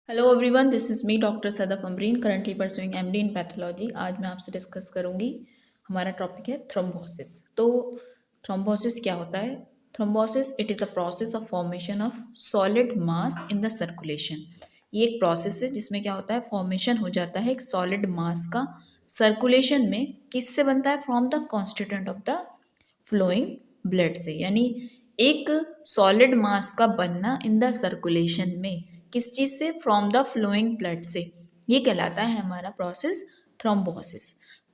Hello everyone, this is me doctor Sadaf Amreen, currently pursuing MD in pathology. आज मैं आपसे discuss करूंगी, हमारा टॉपिक है थ्रोम्बोसिस। तो थ्रोम्बोसिस क्या होता है? Thrombosis it is a process of formation of solid mass in the circulation. ये एक प्रोसेस है जिसमें क्या होता है, फॉर्मेशन हो जाता है एक सॉलिड मास का सर्कुलेशन में। किससे बनता है? From the constituent of the flowing blood से। यानी एक सॉलिड मास का बनना इन द सर्कुलेशन में किस चीज से? फ्रॉम द फ्लोइंग ब्लड से। ये कहलाता है हमारा प्रोसेस थ्रोम्बोसिस।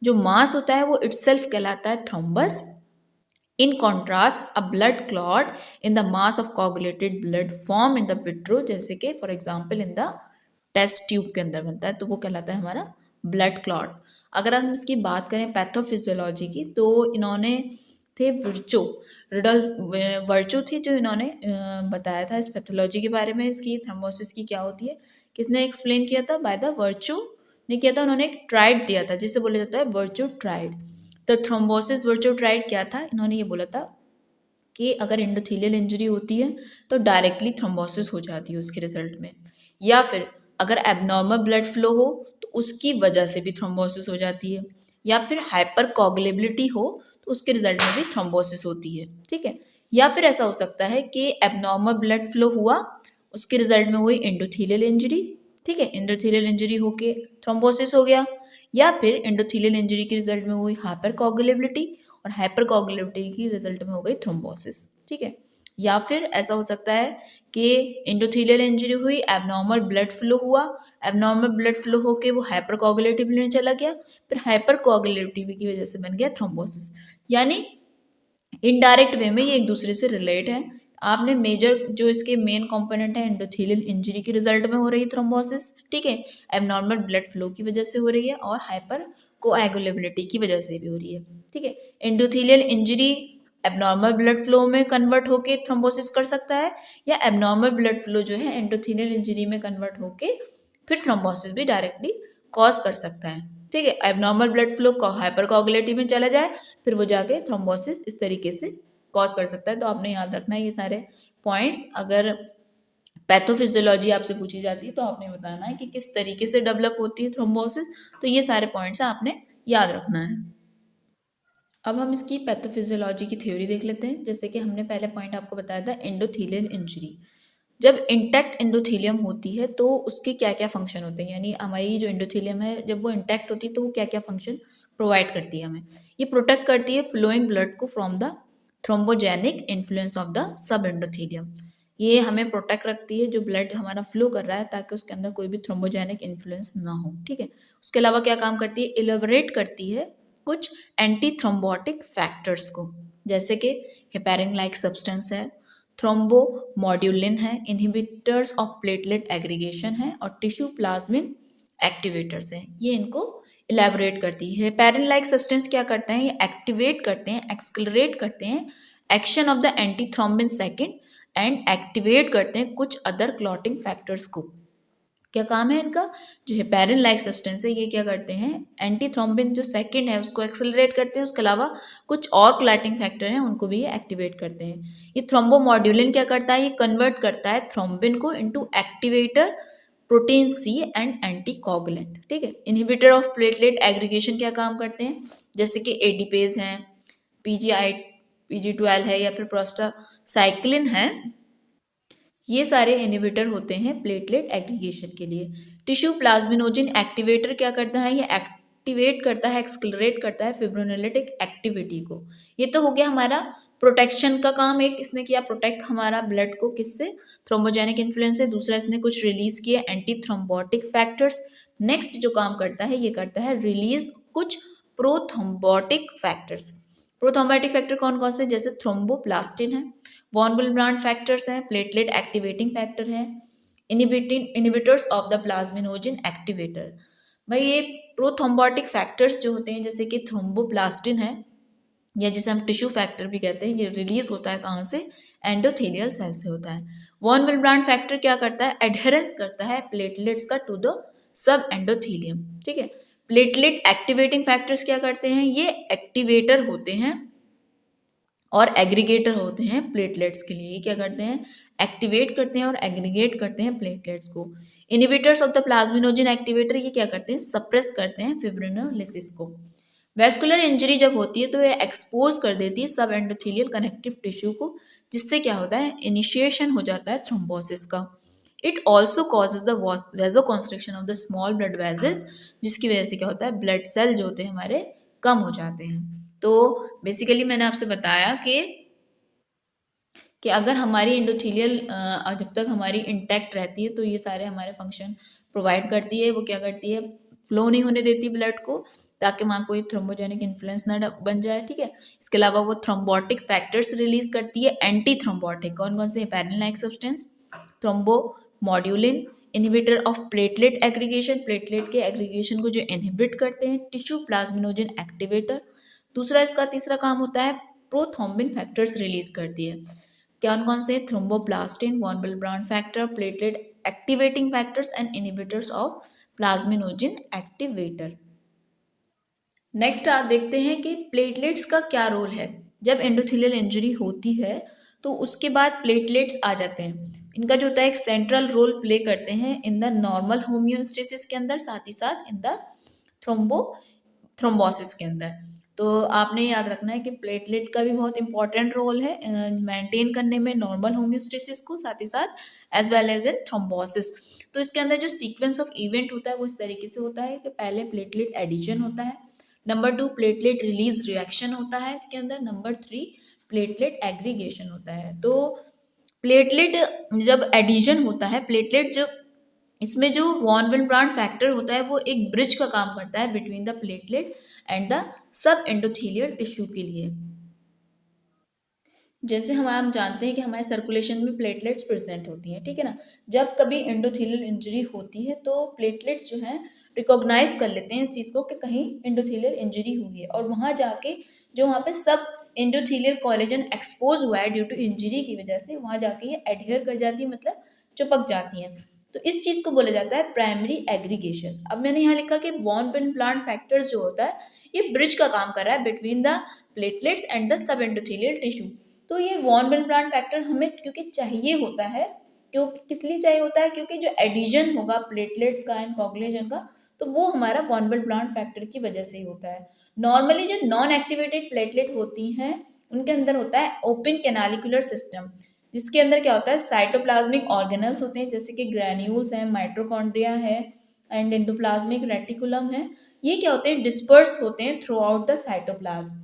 जो मास होता है वो इटसेल्फ कहलाता है thrombus. In contrast a blood clot in the mass of coagulated blood form in the vitro, जैसे कि for example in the test tube के अंदर बनता है, तो वो कहलाता है हमारा ब्लड क्लॉट। अगर हम इसकी बात करें पैथोफिजियोलॉजी की, तो इन्होंने थे विर्चो, रिडल्फ वर्चो थी जो इन्होंने बताया था इस पैथोलॉजी के बारे में, इसकी थ्रोम्बोसिस की क्या होती है। किसने एक्सप्लेन किया था? बाय द वर्चो ने किया था। उन्होंने एक ट्राइड दिया था जिसे बोला जाता है वर्चो ट्राइड। तो थ्रोम्बोसिस वर्चो ट्राइड क्या था? इन्होंने ये बोला था कि अगर एंडोथेलियल इंजरी होती है तो डायरेक्टली थ्रोम्बोसिस हो जाती है उसके रिजल्ट में, या फिर अगर एबनॉर्मल ब्लड फ्लो हो तो उसकी वजह से भी थ्रोम्बोसिस हो जाती है, या फिर हाइपर कोगुलेबिलिटी हो तो उसके रिजल्ट में भी थ्रोम्बोसिस होती है। ठीक है। या फिर ऐसा हो सकता है कि एबनॉर्मल ब्लड फ्लो हुआ, उसके रिजल्ट में हुई एंडोथेलियल इंजरी। ठीक है, एंडोथेलियल इंजरी होके थ्रोम्बोसिस हो गया, या फिर एंडोथेलियल इंजरी के रिजल्ट में हुई हाइपर कोगुलेबिलिटी, और हाइपर कोगुलेबिलिटी की रिजल्ट में हो गई थ्रोम्बोसिस। ठीक है। या फिर ऐसा हो सकता है कि एंडोथेलियल इंजरी हुई, एबनॉर्मल ब्लड फ्लो हुआ, एबनॉर्मल ब्लड फ्लो होके वो हाइपर कोगुलेटिविटी में चला गया, फिर हाइपर कोगुलेटिविटी की वजह से बन गया थ्रोम्बोसिस। यानी इनडायरेक्ट वे में ये एक दूसरे से रिलेट है। आपने मेजर जो इसके मेन कंपोनेंट है, एंडोथेलियल इंजरी के रिजल्ट में हो रही है थ्रोम्बोसिस। ठीक है, एबनॉर्मल ब्लड फ्लो की वजह से हो रही है, और हाइपर कोएगुलेबिलिटी की वजह से भी हो रही है। ठीक है, endothelial injury abnormal blood flow में कन्वर्ट होके थ्रोम्बोसिस कर सकता है, या एबनॉर्मल ब्लड फ्लो जो है एंडोथेलियल इंजरी में कन्वर्ट होके फिर थ्रोम्बोसिस भी डायरेक्टली कॉज कर सकता है। ठीक है, abnormal blood flow hyper coagulative में चला जाए, फिर वो जाके थ्रोम्बोसिस इस तरीके से कॉज कर सकता है। तो आपने याद रखना है ये सारे पॉइंट्स। अगर पैथोफिजियोलॉजी आपसे पूछी जाती है तो आपने बताना है कि किस तरीके से डेवलप होती है थ्रोम्बोसिस। तो ये सारे पॉइंट्स आपने याद रखना है। अब हम इसकी पैथोफिजियोलॉजी की थ्योरी देख लेते हैं। जैसे कि हमने पहले पॉइंट आपको बताया था, एंडोथेलियल इंजरी। जब इंटैक्ट एंडोथेलियम होती है तो उसके क्या क्या फंक्शन होते हैं, यानी हमारी जो एंडोथेलियम है जब वो इंटैक्ट होती है तो वो क्या क्या फंक्शन प्रोवाइड करती है हमें। ये प्रोटेक्ट करती है फ्लोइंग ब्लड को from the thrombogenic influence of the sub endothelium. ये हमें प्रोटेक्ट रखती है जो ब्लड हमारा फ्लो कर रहा है, ताकि उसके अंदर कोई भी थ्रोम्बोजेनिक इन्फ्लुएंस ना हो। ठीक है। उसके अलावा क्या काम करती है? इलेबोरेट करती है कुछ एंटी थ्रोम्बोटिक फैक्टर्स को, जैसे कि हेपेरिन लाइक सब्सटेंस है, थ्रोम्बोमोड्यूलिन है, इनहिबिटर्स ऑफ प्लेटलेट एग्रीगेशन है, और टिश्यू प्लाज्मिन एक्टिवेटर्स हैं। ये इनको इलेबोरेट करती है। हेपेरिन लाइक सब्सटेंस क्या करते हैं? ये एक्टिवेट करते हैं, एक्सक्लरेट करते हैं action of the anti thrombin second, and activate करते हैं कुछ अदर क्लॉटिंग फैक्टर्स को। क्या काम है इनका? जो हेपेरिन लाइक सब्सटेंस है ये क्या करते हैं? एंटी थ्रोम्बिन जो सेकंड है उसको एक्सेलरेट करते हैं, उसके अलावा कुछ और क्लॉटिंग फैक्टर हैं उनको भी ये एक्टिवेट करते हैं। ये थ्रोम्बोमोड्यूलिन क्या करता है? ये कन्वर्ट करता है थ्रोम्बिन को into activator protein C and anticoagulant. ठीक है। इनहिबिटर ऑफ प्लेटलेट एग्रीगेशन क्या काम करते हैं? जैसे कि एडीपेज हैं, PGI PG12 है, या फिर प्रोस्टासाइक्लिन है। ये सारे इनहिबिटर होते हैं प्लेटलेट एग्रीगेशन के लिए। टिश्यू प्लाज्मिनोजिन एक्टिवेटर क्या करता है? ये एक्टिवेट करता है, एक्सक्लरेट करता है फिब्रोनेलिटिक एक्टिविटी को। ये तो हो गया हमारा प्रोटेक्शन का काम। एक इसने किया प्रोटेक्ट हमारा ब्लड को, किससे? थ्रोम्बोजेनिक इन्फ्लुएंस से। दूसरा इसने कुछ रिलीज किया एंटी थ्रोम्बोटिक फैक्टर्स। नेक्स्ट जो काम करता है ये करता है रिलीज कुछ प्रोथ्रोम्बोटिक फैक्टर्स। प्रोथ्रोम्बोटिक फैक्टर कौन कौन से? जैसे थ्रोम्बोप्लास्टिन है, वॉन विलब्रांड फैक्टर्स हैं, प्लेटलेट एक्टिवेटिंग फैक्टर हैं, inhibitors of the plasminogen activator. भाई ये प्रोथ्रोम्बोटिक फैक्टर्स जो होते हैं, जैसे कि थ्रोम्बोप्लास्टिन है, या जिसे हम टिश्यू फैक्टर भी कहते हैं, ये रिलीज होता है कहाँ से? एंडोथेलियल सेल से होता है। वॉन विलब्रांड फैक्टर क्या करता है? एडहेरेंस करता है प्लेटलेट्स का टू द सब एंडोथेलियम। ठीक है। प्लेटलेट एक्टिवेटिंग फैक्टर्स क्या करते हैं? ये एक्टिवेटर होते हैं और एग्रीगेटर होते हैं प्लेटलेट्स के लिए। ये क्या करते हैं? एक्टिवेट करते हैं और एग्रीगेट करते हैं प्लेटलेट्स को। Inhibitors of the plasminogen activator ये क्या करते हैं, सप्रेस करते हैं फिब्रिनोलिसिस को। वेस्कुलर इंजरी जब होती है तो ये एक्सपोज कर देती है सब एंडोथेलियल कनेक्टिव टिश्यू को, जिससे क्या होता है, इनिशिएशन हो जाता है थ्रोम्बोसिस का। It also causes the vasoconstriction of the small blood vessels, जिसकी वजह से क्या होता है, ब्लड सेल जो होते हैं हमारे कम हो जाते हैं। तो बेसिकली मैंने आपसे बताया कि अगर हमारी एंडोथेलियल जब तक हमारी इंटैक्ट रहती है तो ये सारे हमारे फंक्शन प्रोवाइड करती है। वो क्या करती है, फ्लो नहीं होने देती ब्लड को, ताकि वहाँ कोई थ्रोम्बोजेनिक इन्फ्लुएंस ना बन जाए, ठीक है। इसके अलावा वो थ्रोम्बोटिक फैक्टर्स रिलीज करती है, एंटी थ्रोम्बोटिक। कौन कौन से, heparin like substance, thrombomodulin, inhibitor of platelet aggregation, platelet के एग्रीगेशन को जो इनहिबिट करते हैं, टिश्यू प्लाज्मिनोजन एक्टिवेटर। दूसरा इसका तीसरा काम होता है, प्रोथ्रोम्बिन फैक्टर्स रिलीज करती है। कौन कौन से, thromboplastin, von Willebrand factor, platelet activating factors and inhibitors of plasminogen activator. Next आप देखते हैं कि प्लेटलेट्स का क्या रोल है। जब एंडोथेलियल इंजरी होती है तो उसके बाद प्लेटलेट्स आ जाते हैं। इनका जो होता है एक सेंट्रल रोल प्ले करते हैं इन द नॉर्मल होम्योस्टेसिस के अंदर, साथ ही साथ इन द थ्रोम्बोसिस के अंदर। तो आपने याद रखना है कि प्लेटलेट का भी बहुत इंपॉर्टेंट रोल है मेंटेन करने में नॉर्मल होम्योस्टेसिस को, साथ ही साथ as well as in thrombosis. तो इसके अंदर जो सीक्वेंस ऑफ इवेंट होता है वो इस तरीके से होता है कि पहले प्लेटलेट एडिशन होता है, नंबर 2 प्लेटलेट रिलीज रिएक्शन होता है इसके अंदर, नंबर 3 प्लेटलेट एग्रीगेशन होता है। तो प्लेटलेट जब एडिशन होता है, प्लेटलेट जो इसमें जो वॉन विल्ब्रांड फैक्टर होता है वो एक ब्रिज का काम करता है between the platelet and the sub endothelial tissue के लिए। जैसे हम जानते हैं कि हमारे सर्कुलेशन में प्लेटलेट्स प्रेजेंट होती हैं, ठीक है ना। जब कभी एंडोथेलियल इंजरी होती है तो प्लेटलेट्स जो हैं रिकॉग्नाइज कर लेते हैं इस चीज़ को कि कहीं एंडोथेलियल इंजरी हुई है, और वहाँ जाके जो वहाँ पे सब एंडोथेलियल कोलेजन एक्सपोज हुआ है ड्यू टू इंजरी की वजह से, वहाँ जाके ये एडहेयर कर जाती है, मतलब चिपक जाती हैं। तो इस चीज़ को बोला जाता है प्राइमरी एग्रीगेशन। अब मैंने यहाँ लिखा कि वॉन विल्ब्रांड फैक्टर्स जो होता है ये ब्रिज का काम कर रहा है between the platelets and the sub endothelial tissue. तो ये वॉन विल्ब्रांड फैक्टर हमें क्योंकि चाहिए होता है, क्योंकि किस लिए चाहिए होता है, क्योंकि जो एडिशन होगा प्लेटलेट्स का एंड कोगुलेशन का, तो वो हमारा वॉन विल्ब्रांड फैक्टर की वजह से ही होता है। नॉर्मली जो नॉन एक्टिवेटेड प्लेटलेट होती हैं उनके अंदर होता है ओपन कैनालिकुलर सिस्टम, जिसके अंदर क्या होता है, साइटोप्लाज्मिक ऑर्गेनल्स होते हैं, जैसे कि ग्रैन्यूल्स हैं, माइट्रोकॉन्ड्रिया है एंड एंडोप्लाज्मिक रेटिकुलम है। ये क्या होते हैं, डिस्पर्स होते हैं through out the cytoplasm.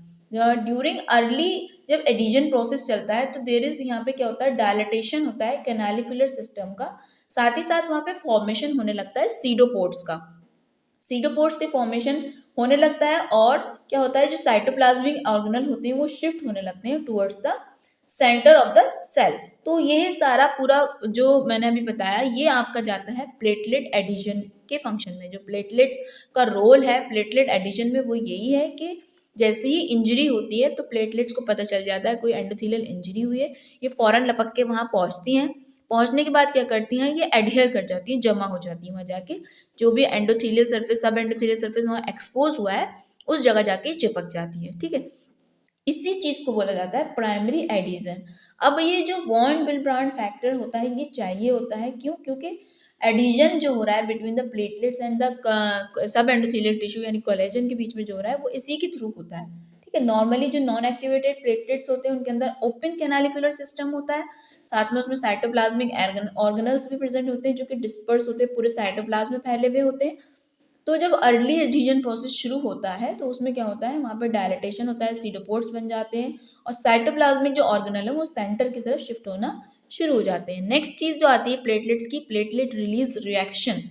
During early जब एडिशन प्रोसेस चलता है तो देर इज यहाँ पे क्या होता है, डायलेटेशन होता है कैनालिकुलर सिस्टम का, साथ ही साथ वहाँ पे फॉर्मेशन होने लगता है सीडोपोड्स का, सीडोपोड्स के फॉर्मेशन होने लगता है, और क्या होता है, जो साइटोप्लाज्मिक ऑर्गेनल होते हैं वो शिफ्ट होने लगते हैं towards the centre of the cell. तो ये सारा पूरा जो मैंने अभी बताया ये आपका जाता है प्लेटलेट एडिशन के फंक्शन में। जो प्लेटलेट्स का रोल है प्लेटलेट एडिशन में वो यही है कि जैसे ही इंजरी होती है तो प्लेटलेट्स को पता चल जाता है कोई एंडोथेलियल इंजरी हुई है, ये फौरन लपक के वहाँ पहुँचती हैं। पहुँचने के बाद क्या करती हैं, ये एडहेयर कर जाती हैं, जमा हो जाती हैं वहाँ जाके, जो भी एंडोथेलियल सर्फेस सब एंडोथेलियल सर्फेस वहाँ एक्सपोज हुआ है उस जगह जाके चिपक जाती है, ठीक है। इसी चीज़ को बोला जाता है प्राइमरी एडिशन। अब ये जो वॉन विल्ब्रांड फैक्टर होता है ये चाहिए होता है, क्यों, क्योंकि एडिशन जो हो रहा है between the platelets and the sub endothelial tissue यानी कोलेजन के बीच में जो हो रहा है वो इसी के थ्रू होता है, ठीक है। नॉर्मली जो नॉन एक्टिवेटेड प्लेटलेट्स होते हैं उनके अंदर ओपन कैनालिकुलर सिस्टम होता है, साथ में उसमें साइटोप्लाज्मिक ऑर्गेनल्स भी प्रेजेंट होते हैं जो कि डिस्पर्स होते हैं, पूरे साइटोप्लाज्म में फैले हुए होते हैं। तो जब अर्ली एडिशन प्रोसेस शुरू होता है तो उसमें क्या होता है, वहाँ पर डायलेटेशन होता है, सीडोपोड्स बन जाते हैं, और साइटोप्लाज्मिक जो ऑर्गेनल है वो सेंटर की तरफ शिफ्ट होना शुरू हो जाते हैं। नेक्स्ट चीज़ जो आती है प्लेटलेट्स की, platelet release reaction.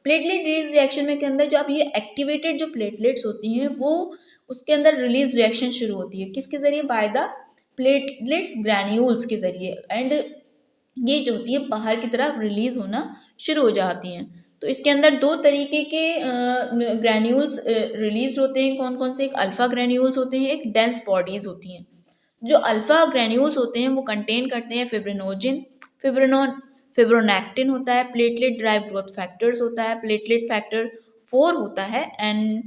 Platelet release reaction में के अंदर जब ये एक्टिवेटेड जो प्लेटलेट्स होती हैं वो उसके अंदर रिलीज रिएक्शन शुरू होती है, किसके जरिए, बाय द प्लेटलेट्स ग्रैन्यूल्स के जरिए, एंड ये जो होती है बाहर की तरफ रिलीज होना शुरू हो जाती हैं। तो इसके अंदर दो तरीके के ग्रैन्यूल्स रिलीज होते हैं, कौन कौन से, एक अल्फा ग्रैन्यूल्स होते हैं, एक डेंस बॉडीज होती हैं। जो अल्फा ग्रैन्यूल्स होते हैं वो कंटेन करते हैं फिब्रिनोजिन, फिब्रोनेक्टिन होता है, प्लेटलेट ड्राइव ग्रोथ फैक्टर्स होता है, प्लेटलेट फैक्टर 4 होता है, एंड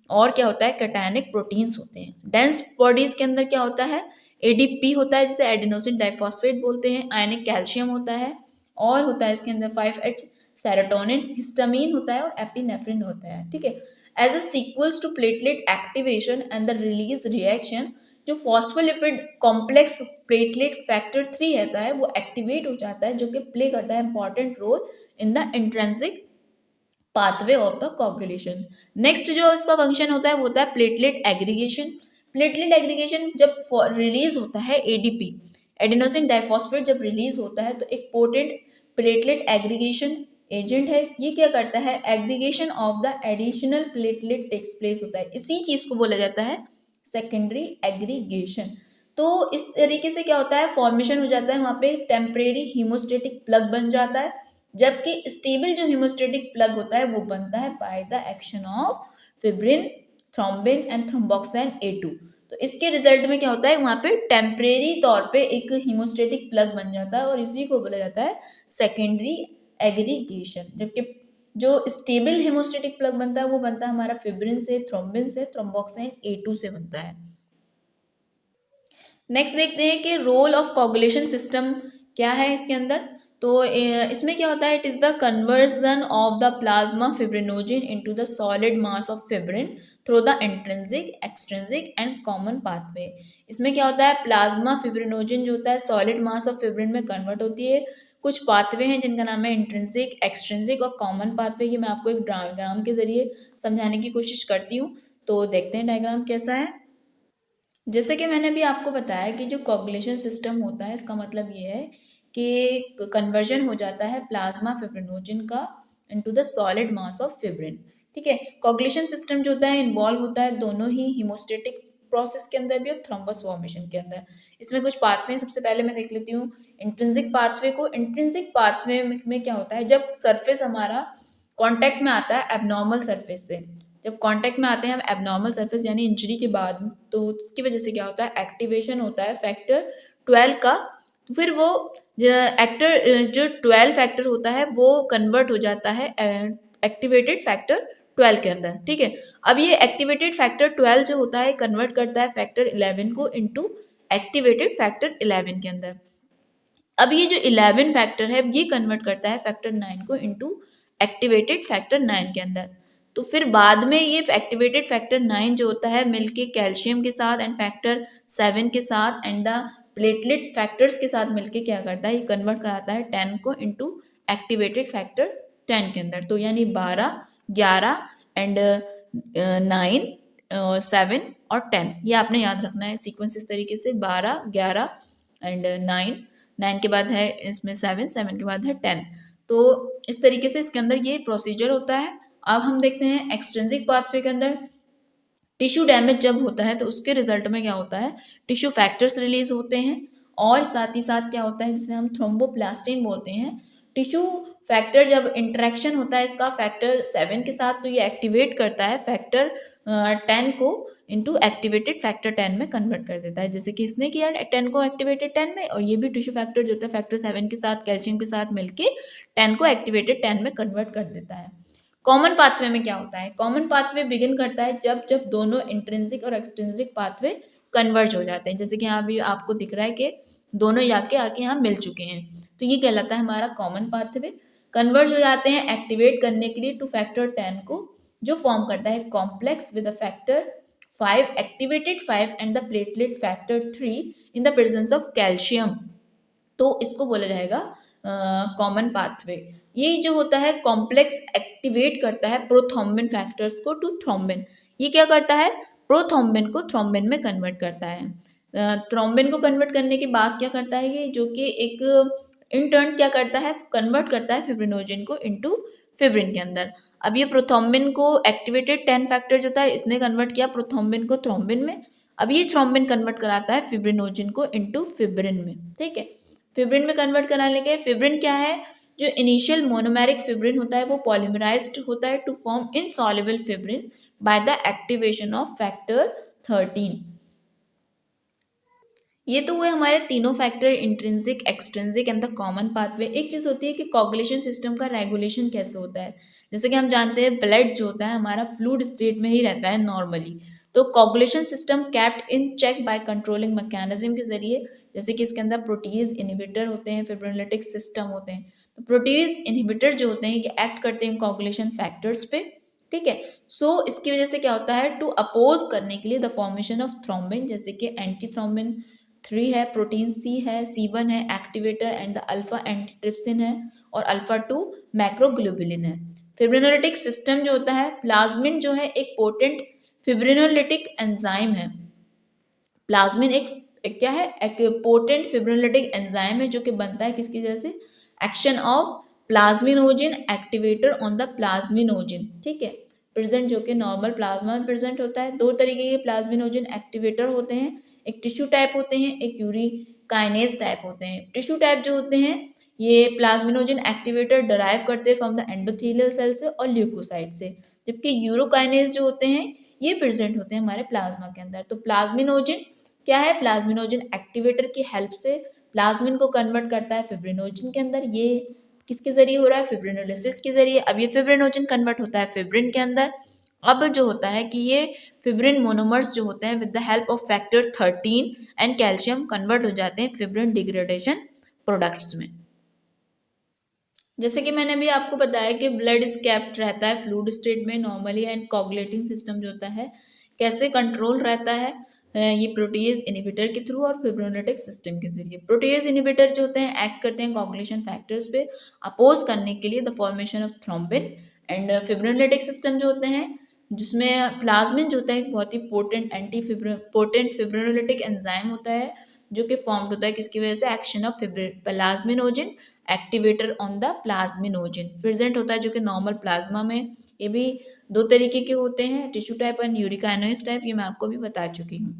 और क्या होता है, कैटायनिक प्रोटीन्स होते हैं। डेंस बॉडीज के अंदर क्या होता है, एडीपी होता है जिसे एडेनोसिन डाइफॉस्फेट बोलते हैं, आयनिक कैल्शियम होता है, और होता है इसके अंदर 5H सेरोटोनिन, हिस्टामिन होता है और एपिनेफ्रिन होता है, ठीक है। As a sequels to platelet activation and the release reaction, जो फॉस्फोलिपिड कॉम्प्लेक्स प्लेटलेट फैक्टर 3 रहता है वो एक्टिवेट हो जाता है, जो कि प्ले करता है important role in the intrinsic pathway of the coagulation. Next जो इसका फंक्शन होता है वो होता है प्लेटलेट एग्रीगेशन। प्लेटलेट एग्रीगेशन जब रिलीज होता है एडीपी, एडेनोसिन डाइफॉस्फेट, जब रिलीज होता है तो एक पोटेंट प्लेटलेट एग्रीगेशन एजेंट है। ये क्या करता है, aggregation of the additional platelet takes place होता है, इसी चीज को बोला जाता है सेकेंडरी एग्रीगेशन। तो इस तरीके से क्या होता है, फॉर्मेशन हो जाता है, वहां पे टेम्परेरी हीमोस्टेटिक प्लग बन जाता है, जबकि स्टेबल जो हीमोस्टेटिक प्लग होता है वो बनता है by the action of fibrin, thrombin and thromboxane A2। तो इसके रिजल्ट में क्या होता है, वहां पे टेम्परेरी तौर पे एक हीमोस्टेटिक प्लग बन जाता है और इसी को बोला जाता है सेकेंडरी एग्रीगेशन। जबकि जो स्टेबल हेमोस्टेटिक प्लग बनता है वो बनता है हमारा फिब्रिन से, थ्रोम्बिन से, थ्रोम्बोक्सिन A2 से बनता है। नेक्स्ट देखते हैं कि रोल ऑफ कोगुलेशन सिस्टम क्या है इसके अंदर। तो इसमें क्या होता है, it is the conversion of the plasma fibrinogen into the solid mass of fibrin through the intrinsic, extrinsic and common pathway. इसमें क्या होता है, प्लाज्मा फिब्रिनोजिन जो होता है सॉलिड मास ऑफ फिब्रिन में कन्वर्ट होती है। कुछ पाथवे हैं जिनका नाम है इंट्रिंसिक, एक्सट्रिंसिक और कॉमन पाथवे। ये मैं आपको एक डायग्राम के जरिए समझाने की कोशिश करती हूँ। तो देखते हैं डायग्राम कैसा है। जैसे कि मैंने भी आपको बताया कि जो कोगुलेशन सिस्टम होता है इसका मतलब ये है कि कन्वर्जन हो जाता है प्लाज्मा फिब्रिनोजिन का into the solid mass of fibrin, ठीक है। कोगुलेशन सिस्टम जो होता है इन्वॉल्व होता है दोनों ही हीमोस्टेटिक प्रोसेस के अंदर भी और थ्रोम्बस फॉर्मेशन के अंदर। इसमें कुछ पाथवे, सबसे पहले मैं देख लेती हूँ इंट्रिंसिक पाथवे को। इंट्रिंसिक पाथवे में क्या होता है, जब सरफेस हमारा कॉन्टैक्ट में आता है एबनॉर्मल सरफेस से, जब कांटेक्ट में आते हैं हम एबनॉर्मल सरफेस यानी इंजरी के बाद, तो उसकी वजह से क्या होता है, एक्टिवेशन होता है फैक्टर 12 का। तो फिर वो जो 12 फैक्टर होता है वो कन्वर्ट हो जाता है एक्टिवेटेड फैक्टर 12 के अंदर, ठीक है। अब ये एक्टिवेटेड फैक्टर 12 जो होता है कन्वर्ट करता है फैक्टर 11 को इनटू एक्टिवेटेड फैक्टर 11 के अंदर। अब ये जो 11 फैक्टर है ये कन्वर्ट करता है फैक्टर 9 को इनटू एक्टिवेटेड फैक्टर 9 के अंदर। तो फिर बाद में ये एक्टिवेटेड फैक्टर 9 जो होता है मिलके कैल्शियम के साथ एंड फैक्टर 7 के साथ एंड द प्लेटलेट फैक्टर्स के साथ मिलके क्या करता है, ये कन्वर्ट कराता है 10 को इनटू एक्टिवेटेड फैक्टर 10 के अंदर। तो यानी 12, 11 एंड 9, 7 और 10, ये आपने याद रखना है सीक्वेंस इस तरीके से 12, 11 एंड 9 के बाद है इसमें 7 के बाद है 10। तो इस तरीके से इसके अंदर ये प्रोसीजर होता है। अब हम देखते हैं एक्सट्रिंसिक पाथवे के अंदर टिश्यू डैमेज जब होता है तो उसके रिजल्ट में क्या होता है, टिश्यू फैक्टर्स रिलीज होते हैं और साथ ही साथ क्या होता है जिसे हम थ्रोम्बोप्लास्टिन बोलते हैं। टिश्यू फैक्टर जब इंटरेक्शन होता है इसका फैक्टर 7 के साथ तो ये एक्टिवेट करता है फैक्टर 10 को इनटू एक्टिवेटेड फैक्टर 10 में कन्वर्ट कर देता है, जैसे कि इसने किया 10 को एक्टिवेटेड 10 में, और ये भी टिश्यू फैक्टर जो होता है फैक्टर 7 के साथ कैल्शियम के साथ मिलके 10 को एक्टिवेटेड 10 में कन्वर्ट कर देता है। कॉमन पाथवे में क्या होता है, कॉमन पाथवे बिगिन करता है जब जब दोनों इंट्रिंसिक और एक्सट्रिंसिक पाथवे कन्वर्ज हो जाते हैं, जैसे कि यहाँ भी आपको दिख रहा है कि दोनों आके यहाँ मिल चुके हैं, तो ये कहलाता है हमारा कॉमन पाथवे। कन्वर्ज हो जाते हैं एक्टिवेट करने के लिए टू फैक्टर 10 को, जो फॉर्म करता है complex with factor 5, activated 5 and the platelet factor 3 in the presence of calcium. तो इसको बोला जाएगा कॉमन पाथवे। ये जो होता है कॉम्प्लेक्स एक्टिवेट करता है प्रोथ्रोम्बिन फैक्टर्स को टू थ्रोम्बिन। ये क्या करता है, प्रोथ्रोम्बिन को थ्रोम्बिन में कन्वर्ट करता है। थ्रोम्बिन को कन्वर्ट करने के बाद क्या करता है ये, जो कि एक इन टर्न क्या करता है, कन्वर्ट करता है फिब्रिनोजिन को इनटू फिब्रिन के अंदर। अब ये प्रोथ्रोम्बिन को एक्टिवेटेड 10 फैक्टर जो था इसने कन्वर्ट किया प्रोथ्रोम्बिन को थ्रोम्बिन में। अब ये थ्रोम्बिन कन्वर्ट कराता है फिब्रिनोजिन को इनटू फिब्रिन में, ठीक है। फिब्रिन में कन्वर्ट कराने के, फिब्रिन क्या है, जो इनिशियल मोनोमेरिक फिब्रिन होता है वो पॉलीमराइज्ड होता है to form insoluble fibrin by the activation of factor 13। ये तो हुए हमारे तीनों factor intrinsic, extrinsic and the common pathway. एक चीज़ होती है कि कोगुलेशन सिस्टम का रेगुलेशन कैसे होता है, जैसे कि हम जानते हैं ब्लड जो होता है हमारा फ्लूइड स्टेट में ही रहता है नॉर्मली, तो coagulation system kept in check by controlling mechanism के जरिए, जैसे कि इसके अंदर प्रोटीज इनिबिटर होते हैं, फिब्रिनोलिटिक सिस्टम होते हैं, तो प्रोटीज इनहिबिटर जो होते हैं ये एक्ट करते हैं कोगुलेशन फैक्टर्स पे, ठीक है। सो इसकी वजह से क्या होता है, टू अपोज करने के लिए द फॉर्मेशन ऑफ थ्रोम्बिन, जैसे कि एंटी थ्रोम्बिन 3 है, प्रोटीन सी है, C1 है activator, and the alpha antitrypsin है, और अल्फा 2 मैक्रोग्लोबुलिन है। फिब्रिनोलिटिक सिस्टम जो होता है, प्लाज्मिन जो है एक पोटेंट फिब्रिनोलिटिक एंजाइम है। प्लाज्मिन एक क्या है, एक पोटेंट फिब्रिनोलिटिक एंजाइम है जो कि बनता है किसकी वजह से, action of plasminogen activator on the plasminogen, ठीक है, प्रेजेंट जो कि नॉर्मल प्लाज्मा में प्रेजेंट होता है। दो तरीके के प्लाज्मिनोजन एक्टिवेटर होते हैं, एक टिश्यू टाइप होते हैं, एक यूरिकाइनेज टाइप होते हैं। टिश्यू टाइप जो होते हैं ये प्लाज्मिनोजन एक्टिवेटर डराइव करते हैं फ्रॉम द एंडोथेलियल सेल से और ल्यूकोसाइट से, जबकि यूरोकाइनेज जो होते हैं ये प्रेजेंट होते हैं हमारे प्लाज्मा के अंदर। तो प्लाज्मिनोजन क्या है, प्लाज्मिनोजन एक्टिवेटर की हेल्प से प्लाज्मिन को कन्वर्ट करता है फिब्रिनोजन के अंदर। ये किसके जरिए हो रहा है, फिब्रिनोलिसिस के जरिए। अब ये फिब्रिनोजन कन्वर्ट होता है फिब्रिन के अंदर। अब जो होता है कि ये फिब्रिन मोनोमर्स जो होते हैं with the help of factor 13 and calcium convert हो जाते हैं फिब्रिन डिग्रेडेशन प्रोडक्ट्स में। जैसे कि मैंने अभी आपको बताया कि ब्लड इज कैप्ट रहता है फ्लूइड स्टेट में नॉर्मली, एंड कोगुलेटिंग सिस्टम जो होता है कैसे कंट्रोल रहता है, ये प्रोटीज इनहिबिटर के थ्रू और फिब्रिनोलिटिक सिस्टम के जरिए। प्रोटीज इनहिबिटर जो होते हैं एक्ट करते हैं कोगुलेशन फैक्टर्स पे अपोज करने के लिए the formation of thrombin, and fibrinolytic system जो होते हैं जिसमें प्लाज्मिन जो होता है एक बहुत ही पोटेंट फिब्रिनोलिटिक एंजाइम होता है जो कि फॉर्म्ड होता है किसकी वजह से, action of plasminogen activator on the plasminogen present होता है जो कि नॉर्मल प्लाज्मा में। ये भी दो तरीके के होते हैं, टिश्यू टाइप एंड यूरिकाइनेज टाइप, ये मैं आपको भी बता चुकी हूँ।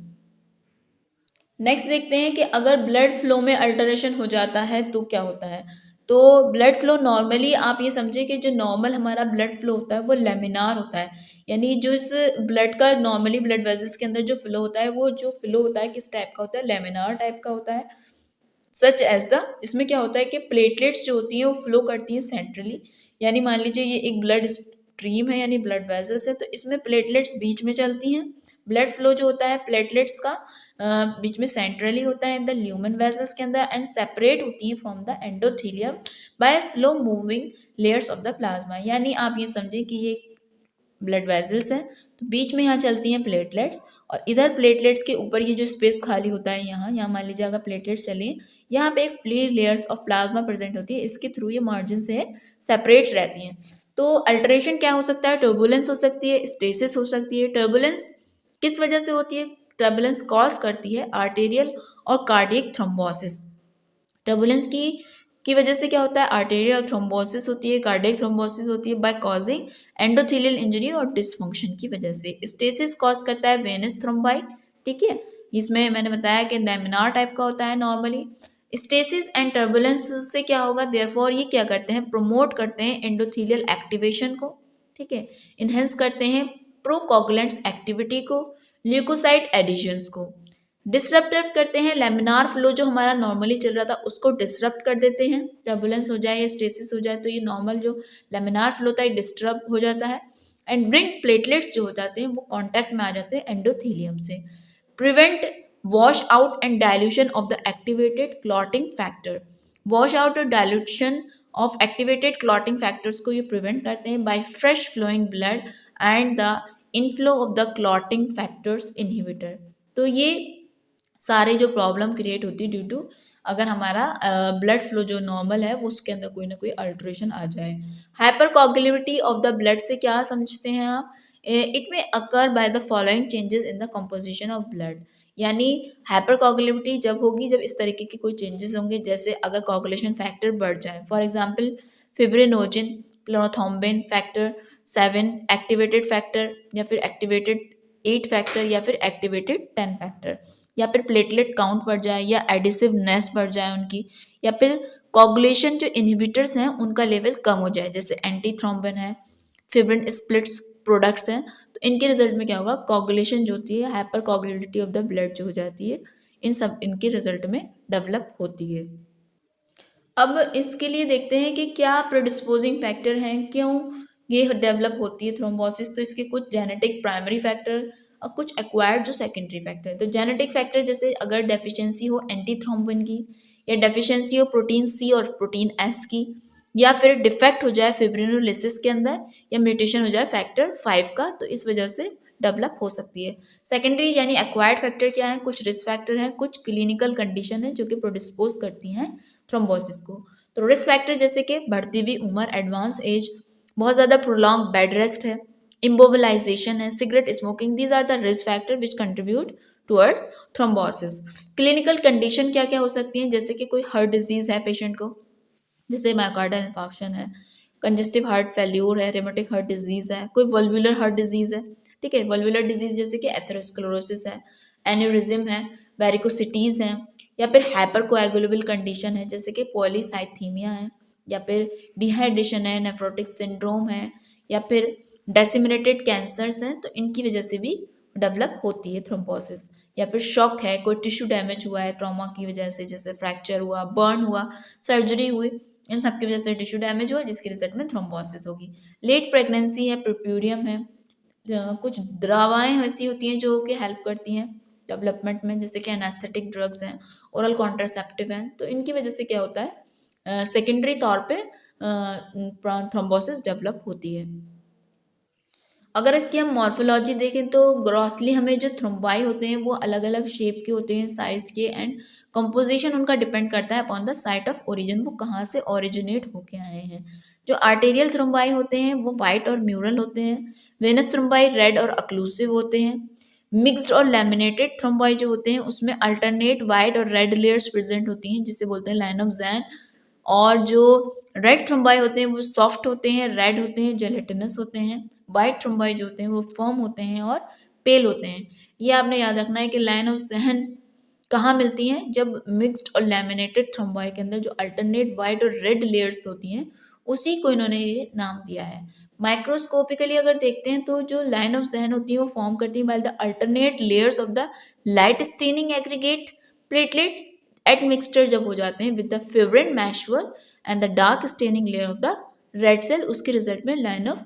नेक्स्ट देखते हैं कि अगर ब्लड फ्लो में अल्टरेशन हो जाता है तो क्या होता है। तो ब्लड फ्लो नॉर्मली आप ये समझिए कि जो नॉर्मल हमारा ब्लड फ्लो होता है वो लेमिनार होता है, यानी जो इस ब्लड का नॉर्मली ब्लड वेजल्स के अंदर जो फ्लो होता है वो जो फ्लो होता है किस टाइप का होता है, लेमिनार टाइप का होता है। सच एज द, इसमें क्या होता है कि प्लेटलेट्स जो होती हैं वो फ्लो करती हैं सेंट्रली, यानी मान लीजिए ये एक ब्लड स्ट्रीम है यानी ब्लड वेजल्स है, तो इसमें प्लेटलेट्स बीच में चलती हैं। ब्लड फ्लो जो होता है प्लेटलेट्स का बीच में सेंट्रली होता है इन द ल्यूमन वेजल्स के अंदर, एंड सेपरेट होती हैं from the endothelium by slow moving layers of the plasma. यानी आप ये समझें कि ये ब्लड वेजल्स हैं तो बीच में यहाँ चलती हैं प्लेटलेट्स, और इधर प्लेटलेट्स के ऊपर ये जो स्पेस खाली होता है यहाँ मान लीजिए अगर प्लेटलेट्स चलें, यहाँ पे एक free layers of plasma present होती है, इसके थ्रू ये मार्जिन से सेपरेट रहती हैं। तो अल्टरेशन क्या हो सकता है, टर्बुलेंस हो सकती है, स्टेसिस हो सकती है। टर्बुलेंस किस वजह से होती है, टर्बुलेंस कॉज करती है आर्टेरियल और कार्डियक थ्रोम्बोसिस। टर्बुलेंस की वजह से क्या होता है, आर्टेरियल थ्रोम्बोसिस होती है, कार्डियक थ्रोम्बोसिस होती है बाय कॉजिंग एंडोथेलियल इंजरी और डिसफंक्शन की वजह से। स्टेसिस कॉज करता है वेनस थ्रोम्बाई, ठीक है, इसमें मैंने बताया कि लैमिनार टाइप का होता है नॉर्मली। स्टेसिस एंड टर्बुलेंस से क्या होगा, देयरफॉर ये क्या करते हैं, प्रमोट करते हैं एंडोथेलियल एक्टिवेशन को, ठीक है, इनहेंस करते हैं प्रोकोगुलेंट्स एक्टिविटी को, ल्यूकोसाइट एडिशंस को, डिसरप्ट करते हैं लैमिनार फ्लो जो हमारा नॉर्मली चल रहा था उसको डिसरप्ट कर देते हैं। टर्बुलेंस हो जाए या स्टेसिस हो जाए तो ये नॉर्मल जो लैमिनार फ्लो था ये डिस्टर्ब हो जाता है, एंड ब्रिंग प्लेटलेट्स जो हो जाते हैं वो कांटेक्ट में आ जाते हैं एंडोथेलियम से। Prevent wash out and dilution of the activated clotting factor. Wash out और dilution of activated clotting factors को ये प्रिवेंट करते हैं by fresh flowing blood and the inflow of the clotting factors inhibitor. तो ये सारे जो प्रॉब्लम क्रिएट होती है ड्यू टू अगर हमारा ब्लड फ्लो जो नॉर्मल है वो उसके अंदर कोई ना कोई अल्ट्रेशन आ जाए। हाइपर कोगुलेबिलिटी ऑफ द ब्लड से क्या समझते हैं आप, इट में occur by the following changes in the composition of blood. यानी हाइपर कोगुलेबिलिटी जब होगी जब इस तरीके के कोई चेंजेस होंगे, जैसे अगर कोगुलेशन फैक्टर बढ़ जाए, for example fibrinogen, prothrombin factor 7 activated factor, या फिर एक्टिवेटेड 8 फैक्टर, या फिर एक्टिवेटेड 10 फैक्टर, या फिर प्लेटलेट काउंट बढ़ जाए या एडिसिवनेस बढ़ जाए उनकी, या फिर कोगुलेशन जो इनहिबिटर्स हैं उनका लेवल कम हो जाए, जैसे एंटी थ्रोम्बिन है, फिब्रिन स्प्लिट्स प्रोडक्ट्स हैं, तो इनके रिजल्ट में क्या होगा, कोगुलेशन जो होती है, हाइपर कोगुलेबिलिटी ऑफ द ब्लड जो हो जाती है, इनके रिजल्ट में डेवलप होती है। अब इसके लिए देखते हैं कि क्या प्रोडिस्पोजिंग फैक्टर हैं, क्यों ये डेवलप होती है थ्रोम्बोसिस। तो इसके कुछ जेनेटिक प्राइमरी फैक्टर और कुछ एक्वायर्ड जो सेकेंडरी फैक्टर है। तो जेनेटिक फैक्टर जैसे अगर डेफिशिएंसी हो एंटी थ्रोम्बिन की, या डेफिशिएंसी हो प्रोटीन सी और प्रोटीन एस की, या फिर डिफेक्ट हो जाए फिब्रिनोलिसिस के अंदर, या म्यूटेशन हो जाए फैक्टर 5 का, तो इस वजह से डेवलप हो सकती है। सेकेंडरी यानी एक्वायर्ड फैक्टर क्या है, कुछ रिस्क फैक्टर हैं, कुछ क्लिनिकल कंडीशन है जो कि प्रोडिस्पोज करती हैं थ्रोम्बोसिस को। तो रिस्क फैक्टर जैसे कि बढ़ती हुई उम्र, एडवांस एज, बहुत ज़्यादा प्रोलॉन्ग बेड रेस्ट है, इम्बोबलाइजेशन है, cigarette smoking, these are the risk factor which contribute towards thrombosis. Clinical condition क्या क्या हो सकती हैं, जैसे कि कोई हार्ट डिजीज है पेशेंट को, जैसे मायोकार्डियल इंफार्क्शन है, कंजेस्टिव हार्ट फेल्यूर है, रेमेटिक हार्ट डिजीज है, कोई वल्वुलर हार्ट डिजीज है, ठीक है, वल्वुलर डिजीज जैसे कि एथेरोस्क्लेरोसिस है, एन्यूरिज्म है, वेरिकोसिटीज है, या फिर हाइपरकोएगुलेबल कंडीशन है जैसे कि पॉलीसाइथीमिया है, या फिर डिहाइड्रेशन है, नेफ्रोटिक सिंड्रोम है, या फिर डेसिमिनेटेड कैंसर्स हैं, तो इनकी वजह से भी डेवलप होती है थ्रोम्बोसिस। या फिर शॉक है, कोई टिश्यू डैमेज हुआ है ट्रॉमा की वजह से, जैसे फ्रैक्चर हुआ, बर्न हुआ, सर्जरी हुई, इन सब की वजह से टिश्यू डैमेज हुआ जिसके रिजल्ट में थ्रोम्बोसिस होगी। लेट प्रेगनेंसी है, प्रोप्यूरियम है, कुछ दवाएं ऐसी होती हैं जो कि हेल्प करती हैं डेवलपमेंट में, जैसे कि एनास्थेटिक ड्रग्स हैं, ओरल कॉन्ट्रासेप्टिव हैं, तो इनकी वजह से क्या होता है, सेकेंडरी तौर पे थ्रोम्बोसिस डेवलप होती है। अगर इसकी हम मॉर्फोलॉजी देखें तो ग्रॉसली हमें जो थ्रोम्बाई होते हैं वो अलग अलग शेप के होते हैं, साइज के, एंड कंपोजिशन उनका डिपेंड करता है upon the site of origin, वो कहाँ से ओरिजिनेट होके आए हैं। जो आर्टेरियल थ्रोम्बाई होते हैं वो वाइट और म्यूरल होते हैं, वेनस थ्रोम्बाई रेड और अक्लूसिव होते हैं, मिक्स्ड और लैमिनेटेड थ्रोम्बाई जो होते हैं उसमें अल्टरनेट वाइट और रेड लेयर्स प्रेजेंट होती हैं जिसे बोलते हैं लाइन ऑफ ज़ैन। और जो रेड थ्रोम्बाई होते हैं वो सॉफ्ट होते हैं, रेड होते हैं, जेलेटिनस होते हैं। वाइट थ्रोम्बाई जो होते हैं वो फर्म होते हैं और पेल होते हैं। ये आपने याद रखना है कि लाइन ऑफ ज़ैन कहाँ मिलती हैं, जब मिक्स्ड और लैमिनेटेड थ्रोम्बाई के अंदर जो अल्टरनेट वाइट और रेड लेयर्स होती हैं उसी को इन्होंने ये नाम दिया है। माइक्रोस्कोपिकली अगर देखते हैं तो जो लाइन ऑफ ज़ैन होती है वो फॉर्म करती है by the alternate layers of the light staining aggregate platelet at mixture जब हो जाते हैं with the fibrin mesh and the dark staining layer of the red cell, उसके रिजल्ट में लाइन ऑफ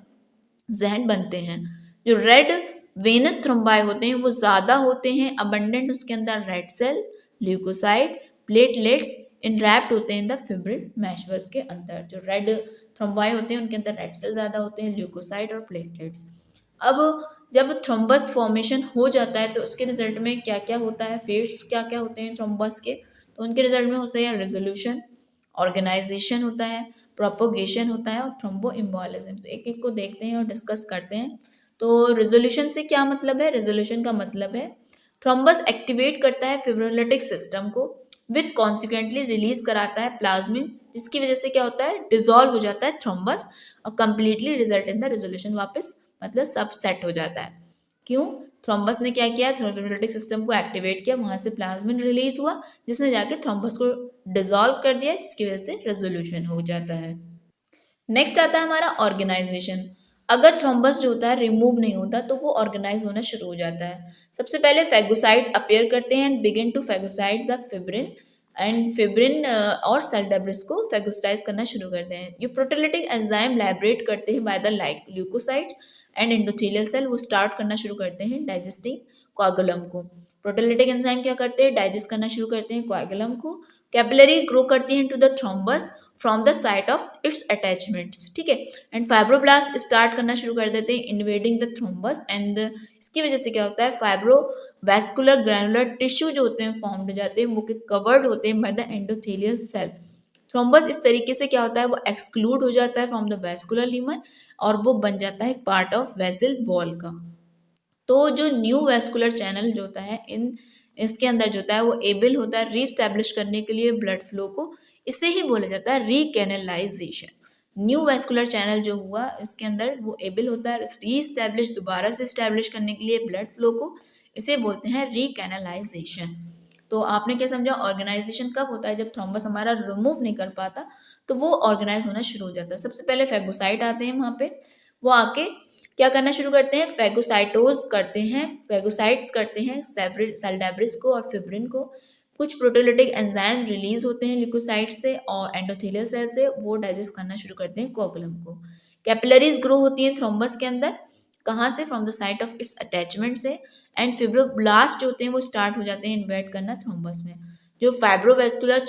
ज़ैन बनते हैं। जो रेड वेनस थ्रोम्बाई होते हैं वो ज़्यादा होते हैं, अबंडेंट उसके अंदर रेड सेल, ल्यूकोसाइट, प्लेटलेट्स इनरैप्ट होते हैं इन द फिब्रिन मैशवर्क के अंदर। जो रेड थ्रोम्बाई होते हैं उनके अंदर रेड सेल ज़्यादा होते हैं, ल्यूकोसाइट और प्लेटलेट्स। अब जब थ्रोम्बस फॉर्मेशन हो जाता है तो उसके रिजल्ट में क्या क्या होता है, फेट्स क्या क्या होते हैं थ्रोम्बस के, तो उनके रिजल्ट में होता है रेजोल्यूशन, ऑर्गेनाइजेशन होता है, प्रोपोगेशन होता है और थ्रोम्बो इम्बोलिज्म। तो एक एक को देखते हैं और डिस्कस करते हैं। तो रेजोल्यूशन से क्या मतलब है, रेजोल्यूशन का मतलब है थ्रोम्बस एक्टिवेट करता है फिब्रिनोलिटिक सिस्टम को, विद कॉन्सिक्वेंटली रिलीज कराता है प्लाज्मिन, जिसकी वजह से क्या होता है, डिसॉल्व हो जाता है थ्रोम्बस और completely result in the resolution, वापस मतलब सब सेट हो जाता है। क्यों, थ्रोम्बस ने क्या किया, थ्रोम्बोलिटिक सिस्टम को एक्टिवेट किया, वहां से प्लाज्मिन रिलीज हुआ जिसने जाके थ्रोम्बस को डिसॉल्व कर दिया, जिसकी वजह से रेजोल्यूशन हो जाता है। नेक्स्ट आता है हमारा ऑर्गेनाइजेशन। अगर थ्रोम्बस जो होता है रिमूव नहीं होता तो वो ऑर्गेनाइज होना शुरू हो जाता है। सबसे पहले फेगोसाइट अपीयर करते हैं and begin to phagocyte the fibrin, and fibrin और सेल डेब्रिस को फेगोसाइज करना शुरू करते हैं। ये प्रोटीलिटिक एंजाइम लाइब्रेट करते हैं by the like leukocytes and endothelial cell, वो स्टार्ट करना शुरू करते हैं डाइजेस्टिंग कोआगुलम को। प्रोटीलिटिक एंजाइम क्या करते हैं, डाइजेस्ट करना शुरू करते हैं कोआगुलम को। कैपिलरी ग्रो करती है into the thrombus from the site of its attachments, ठीक है, एंड फाइब्रोब्लास्ट स्टार्ट करना शुरू कर देते हैं इन्वेडिंग द थ्रोम्बस, एंड इसकी वजह से क्या होता है, फाइब्रोवैस्कुलर ग्रैनुलर टिश्यू जो होते हैं फॉर्म हो जाते हैं, वो कवर्ड होते हैं by the endothelial cell. Thrombus इस तरीके से क्या होता है, वो एक्सक्लूड हो जाता है फ्रॉम द वैस्कुलर लीमन और वो बन जाता है पार्ट ऑफ वेसल वॉल का। तो जो न्यू वैस्कुलर चैनल जो होता है इसके अंदर जो होता है वो एबल होता है रीस्टैब्लिश करने के लिए ब्लड फ्लो को, इसे ही बोला जाता है रीकैनलाइजेशन। न्यू वैस्कुलर चैनल जो हुआ इसके अंदर वो एबल होता है रीस्टैब्लिश, दोबारा से इस्टेब्लिश करने के लिए ब्लड फ्लो को, इसे बोलते हैं रीकैनलाइजेशन। तो आपने क्या समझा, ऑर्गेनाइजेशन कब होता है, जब थ्रोम्बस हमारा रिमूव नहीं कर पाता तो वो ऑर्गेनाइज होना शुरू हो जाता है। सबसे पहले फेगोसाइट आते हैं वहाँ पे, वो आके क्या करना शुरू करते हैं, फेगोसाइटोज करते हैं, फेगोसाइट्स करते हैं सेल डेब्रिस को और फिब्रिन को। कुछ प्रोटीलिटिक एंजाइम रिलीज होते हैं ल्यूकोसाइट से और एंडोथेलियल सेल से, वो डाइजेस्ट करना शुरू करते हैं कोगुलम को। कैपिलरीज ग्रो होती हैं थ्रोम्बस के अंदर, कहाँ से, from the site of its attachment से, एंड फिब्रोब्लास्ट जो होते हैं वो स्टार्ट हो जाते हैं इन्वेट करना थ्रोम्बस में। जो फाइब्रोवेस्कुलर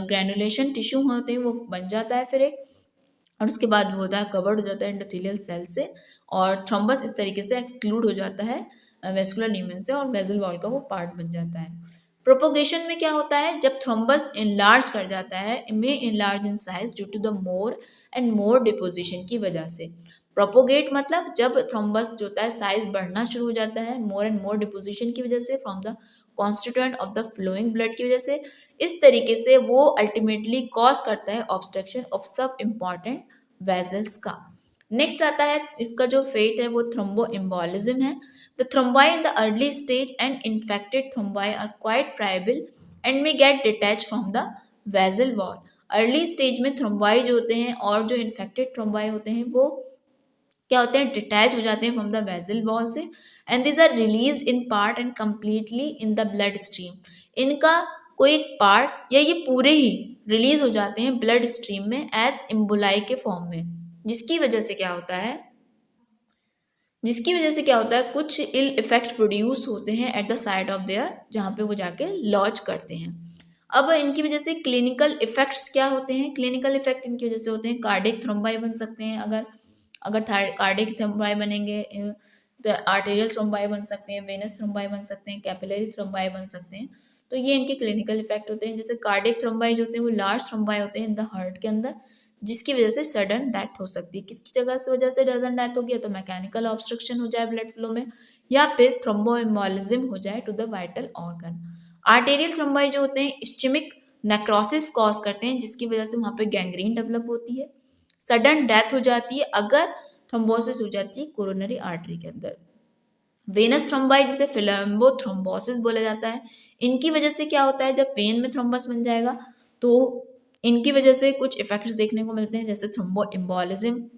ग्रैनुलेशन टिश्यू होते हैं वो बन जाता है फिर एक, और उसके बाद वो होता है कवर्ड हो जाता है एंडोथेलियल सेल से, और थ्रोम्बस इस तरीके से एक्सक्लूड हो जाता है वेस्कुलर ल्यूमेन से, और वेसल वॉल का वो पार्ट बन जाता है। प्रोपोगेशन में क्या होता है, जब थ्रोम्बस इनलार्ज कर जाता है, में enlarge in size due to the more and more deposition की वजह से। प्रोपोगेट मतलब जब थ्रोम्बस जो होता है साइज बढ़ना शुरू हो जाता है मोर एंड मोर डिपोजिशन की वजह से, from the constituent of the flowing blood की वजह से। इस तरीके से वो अल्टीमेटली कॉज करता है ऑब्स्ट्रक्शन ऑफ सब इम्पॉर्टेंट वेजल्स का। नेक्स्ट आता है इसका जो फेट है वो थ्रोम्बो एम्बोलिज्म है। The thrombi in the early stage and infected thrombi are quite friable and may get detach from the vessel wall. Early stage में थ्रोम्बाई जो होते हैं और जो इन्फेक्टेड थ्रोम्बाई होते हैं वो क्या होते हैं, डिटैच हो जाते हैं फ्रॉम द वेजल वॉल से, and this are released in part and completely in the blood stream. इनका कोई एक पार्ट या ये पूरे ही रिलीज हो जाते हैं ब्लड स्ट्रीम में एज इम्बुलाई के फॉर्म में, जिसकी वजह से क्या होता है, कुछ इल इफेक्ट प्रोड्यूस होते हैं at the side of their, जहाँ पे वो जाके लॉज करते हैं। अब इनकी वजह से क्लिनिकल इफेक्ट्स क्या होते हैं, क्लिनिकल इफेक्ट इनकी वजह से होते हैं कार्डिक थ्रोम्बाई बन सकते हैं, अगर अगर कार्डिक थ्रोम्बाई बनेंगे तो आर्टेरियल थ्रोम्बाई बन सकते हैं, वेनस थ्रोम्बाई बन सकते हैं, कैपिलरी थ्रोम्बाई बन सकते हैं। तो ये इनके क्लिनिकल इफेक्ट होते हैं। जैसे कार्डिक थ्रोम्बाई जो होते हैं वो लार्ज थ्रोम्बाई होते हैं इन द हार्ट के अंदर, जिसकी वजह से सडन डेथ हो सकती है। किसकी जगह से वजह से सडन डेथ होगी, तो मैकेनिकल ऑब्स्ट्रक्शन हो जाए ब्लड फ्लो में, या फिर थ्रोम्बोएम्बोलिज्म हो जाए to the vital organ. Arterial thrombi जो होते हैं इस्चेमिक नेक्रोसिस कॉज करते हैं, जिसकी वजह से वहाँ पे गैंग्रीन डेवलप होती है, सडन डेथ हो जाती है अगर थ्रोम्बोसिस हो जाती है कोरोनरी आर्टरी के अंदर। वेनस थ्रोम्बाई जिसे फिलम्बो थ्रोम्बोसिस बोला जाता है, इनकी वजह से क्या होता है, जब वेन में थ्रोम्बस बन जाएगा तो इनकी वजह से कुछ इफेक्ट्स देखने को मिलते हैं, जैसे thrombo embolism,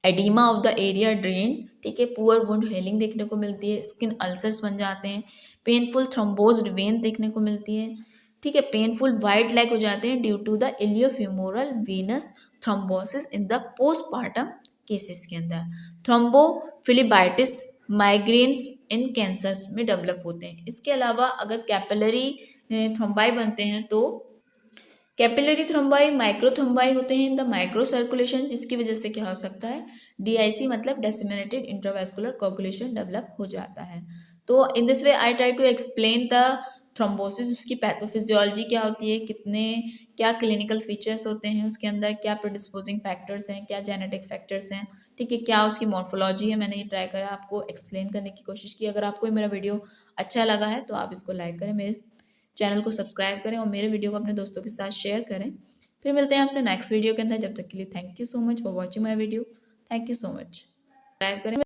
oedema of the area drain, ठीक है, पुअर वुंड हेलिंग देखने को मिलती है, स्किन अल्सर्स बन जाते हैं, पेनफुल थ्रोम्बोज्ड वेन देखने को मिलती है, ठीक है, पेनफुल वाइट लेग हो जाते हैं due to the iliofemoral venous thrombosis in the postmortem cases के अंदर। थ्रोम्बोफिलिबाइटिस माइग्रेन्स इन कैंसर्स में डेवलप होते हैं। इसके अलावा अगर कैपिलरी थ्रोम्बाई बनते हैं तो कैपिलरी थ्रोम्बाई माइक्रोथ्रोम्बाई होते हैं इन द माइक्रो सर्कुलेशन, जिसकी वजह से क्या हो सकता है, डीआईसी मतलब डिसेमिनेटेड इंट्रावेस्कुलर कोगुलेशन डेवलप हो जाता है। तो in this way I try to explain the thrombosis, उसकी पैथोफिजियोलॉजी क्या होती है, कितने क्या क्लिनिकल फीचर्स होते हैं उसके अंदर, क्या प्रोडिस्पोजिंग फैक्टर्स हैं, क्या जेनेटिक फैक्टर्स हैं, ठीक है, क्या उसकी मॉर्फोलॉजी है। मैंने ये ट्राई करा आपको एक्सप्लेन करने की कोशिश की। अगर आपको मेरा वीडियो अच्छा लगा है तो आप इसको लाइक करें, मेरे चैनल को सब्सक्राइब करें और मेरे वीडियो को अपने दोस्तों के साथ शेयर करें। फिर मिलते हैं आपसे नेक्स्ट वीडियो के अंदर, जब तक के लिए thank you so much for watching my video. Thank you so much. Subscribe करें।